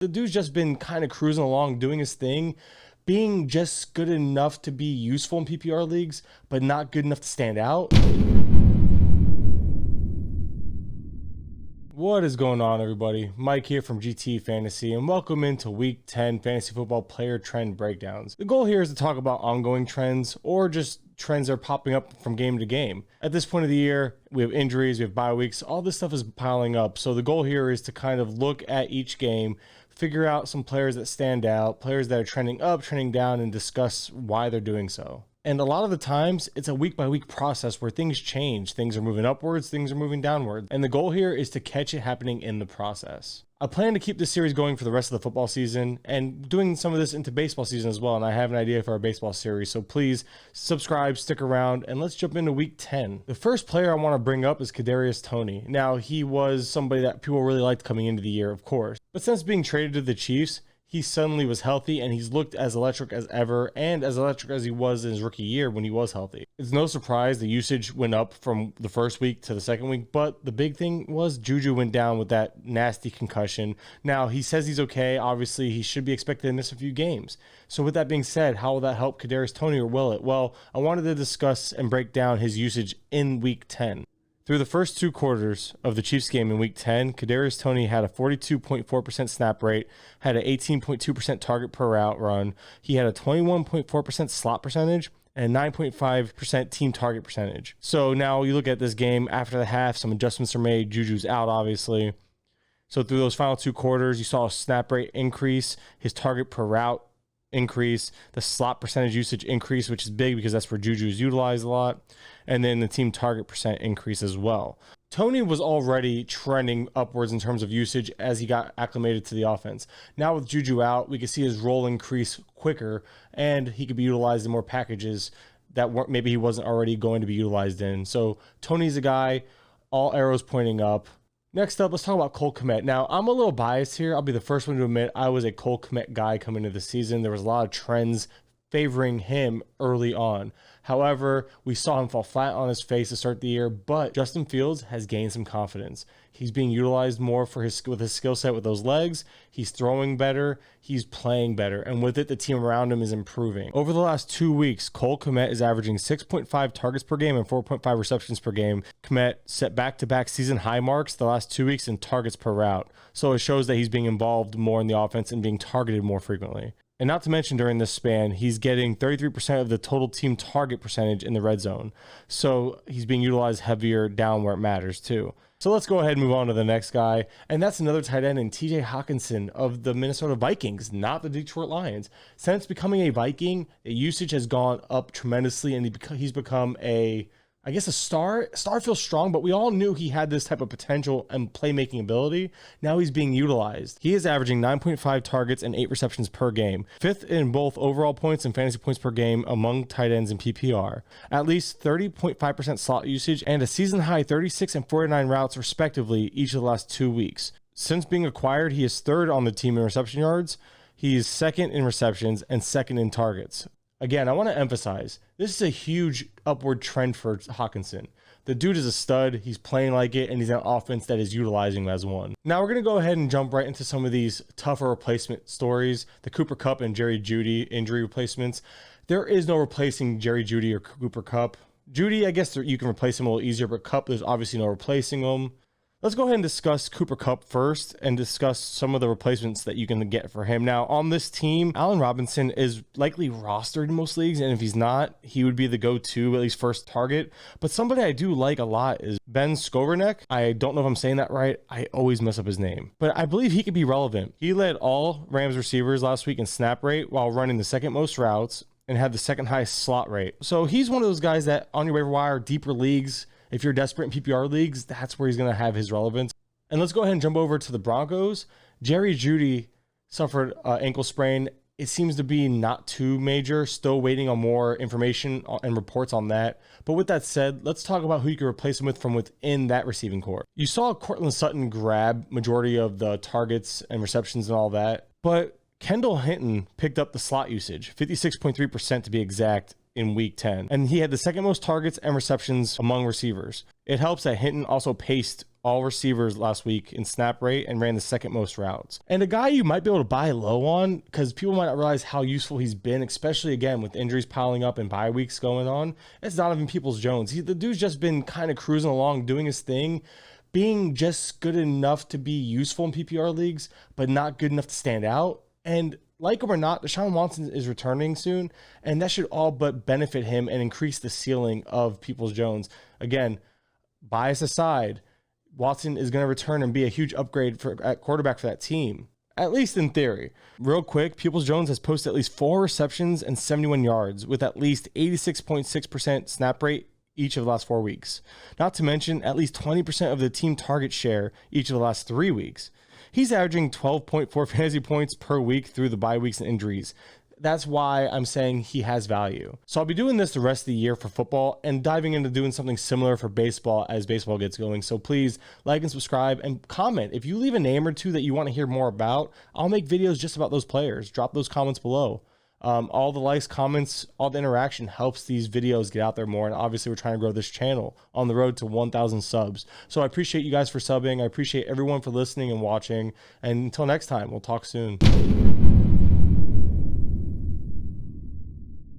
The dude's just been kind of cruising along, doing his thing, being just good enough to be useful in PPR leagues, but not good enough to stand out. What is going on, everybody? Mike here from GT Fantasy, and welcome into Week 10 Fantasy Football Player Trend Breakdowns. The goal here is to talk about ongoing trends, or just trends that are popping up from game to game. At this point of the year, we have injuries, we have bye weeks, all this stuff is piling up. So the goal here is to kind of look at each game, figure out some players that stand out, players that are trending up, trending down, and discuss why they're doing so. And a lot of the times, it's a week-by-week process where things change. Things are moving upwards, things are moving downwards. And the goal here is to catch it happening in the process. I plan to keep this series going for the rest of the football season and doing some of this into baseball season as well. And I have an idea for our baseball series. So please subscribe, stick around, and let's jump into Week 10. The first player I want to bring up is Kadarius Toney. Now, he was somebody that people really liked coming into the year, of course. But since being traded to the Chiefs, he suddenly was healthy, and he's looked as electric as ever, and as electric as he was in his rookie year when he was healthy. It's no surprise the usage went up from the first week to the second week, but the big thing was Juju went down with that nasty concussion. Now, he says he's okay. Obviously, he should be expected to miss a few games. So with that being said, how will that help Kadarius Toney, or will it? Well, I wanted to discuss and break down his usage in Week 10. Through the first two quarters of the Chiefs game in Week 10, Kadarius Toney had a 42.4% snap rate, had an 18.2% target per route run. He had a 21.4% slot percentage and a 9.5% team target percentage. So now you look at this game after the half, some adjustments are made. Juju's out, obviously. So through those final two quarters, you saw a snap rate increase, his target per route increase, the slot percentage usage increase, which is big because that's where Juju is utilized a lot, and then the team target percent increase as well. Toney was already trending upwards in terms of usage as he got acclimated to the offense. Now with Juju out, we can see his role increase quicker, and he could be utilized in more packages that maybe he wasn't already going to be utilized in. So Toney's a guy, all arrows pointing up. Next up, let's talk about Kmet. Now, I'm a little biased here. I'll be the first one to admit I was a Kmet guy coming into the season. There was a lot of trends favoring him early on. However, we saw him fall flat on his face to start the year, but Justin Fields has gained some confidence. He's being utilized more with his skill set with those legs. He's throwing better. He's playing better. And with it, the team around him is improving. Over the last 2 weeks, Kmet is averaging 6.5 targets per game and 4.5 receptions per game. Kmet set back-to-back season high marks the last 2 weeks in targets per route. So it shows that he's being involved more in the offense and being targeted more frequently. And not to mention during this span, he's getting 33% of the total team target percentage in the red zone. So he's being utilized heavier down where it matters too. So let's go ahead and move on to the next guy. And that's another tight end in TJ Hockenson of the Minnesota Vikings, not the Detroit Lions. Since becoming a Viking, the usage has gone up tremendously, and he's become a star. Star feels strong, but we all knew he had this type of potential and playmaking ability. Now he's being utilized. He is averaging 9.5 targets and 8 receptions per game, 5th in both overall points and fantasy points per game among tight ends in PPR. At least 30.5% slot usage and a season high 36 and 49 routes respectively each of the last 2 weeks. Since being acquired, he is 3rd on the team in reception yards. He is 2nd in receptions and 2nd in targets. Again, I want to emphasize, this is a huge upward trend for Hockenson. The dude is a stud, he's playing like it, and he's an offense that is utilizing him as one. Now we're going to go ahead and jump right into some of these tougher replacement stories, the Kupp and Jeudy injury replacements. There is no replacing Jeudy or Kupp. Jeudy, I guess you can replace him a little easier, but Kupp, there's obviously no replacing him. Let's go ahead and discuss Kupp first and discuss some of the replacements that you can get for him. Now, on this team, Allen Robinson is likely rostered in most leagues, and if he's not, he would be the go-to, at least first target. But somebody I do like a lot is Ben Skowronek. I don't know if I'm saying that right. I always mess up his name. But I believe he could be relevant. He led all Rams receivers last week in snap rate while running the second most routes and had the second highest slot rate. So he's one of those guys that on your waiver wire, deeper leagues, if you're desperate in PPR leagues, that's where he's going to have his relevance. And let's go ahead and jump over to the Broncos. Jeudy suffered an ankle sprain. It seems to be not too major. Still waiting on more information and reports on that. But with that said, let's talk about who you can replace him with from within that receiving core. You saw Courtland Sutton grab majority of the targets and receptions and all that. But Kendall Hinton picked up the slot usage, 56.3% to be exact, in week 10. And he had the second most targets and receptions among receivers. It helps that Hinton also paced all receivers last week in snap rate and ran the second most routes. And a guy you might be able to buy low on, because people might not realize how useful he's been, especially again with injuries piling up and bye weeks going on, it's Donovan Peoples-Jones. The dude's just been kind of cruising along, doing his thing, being just good enough to be useful in PPR leagues, but not good enough to stand out. And like him or not, Deshaun Watson is returning soon, and that should all but benefit him and increase the ceiling of Peoples-Jones. Again, bias aside, Watson is going to return and be a huge upgrade at quarterback for that team, at least in theory. Real quick, Peoples-Jones has posted at least 4 receptions and 71 yards with at least 86.6% snap rate each of the last 4 weeks. Not to mention at least 20% of the team target share each of the last 3 weeks. He's averaging 12.4 fantasy points per week through the bye weeks and injuries. That's why I'm saying he has value. So I'll be doing this the rest of the year for football and diving into doing something similar for baseball as baseball gets going. So please like and subscribe and comment. If you leave a name or two that you want to hear more about, I'll make videos just about those players. Drop those comments below. All the likes, comments, all the interaction helps these videos get out there more. And obviously we're trying to grow this channel on the road to 1,000 subs. So I appreciate you guys for subbing. I appreciate everyone for listening and watching. And until next time, we'll talk soon.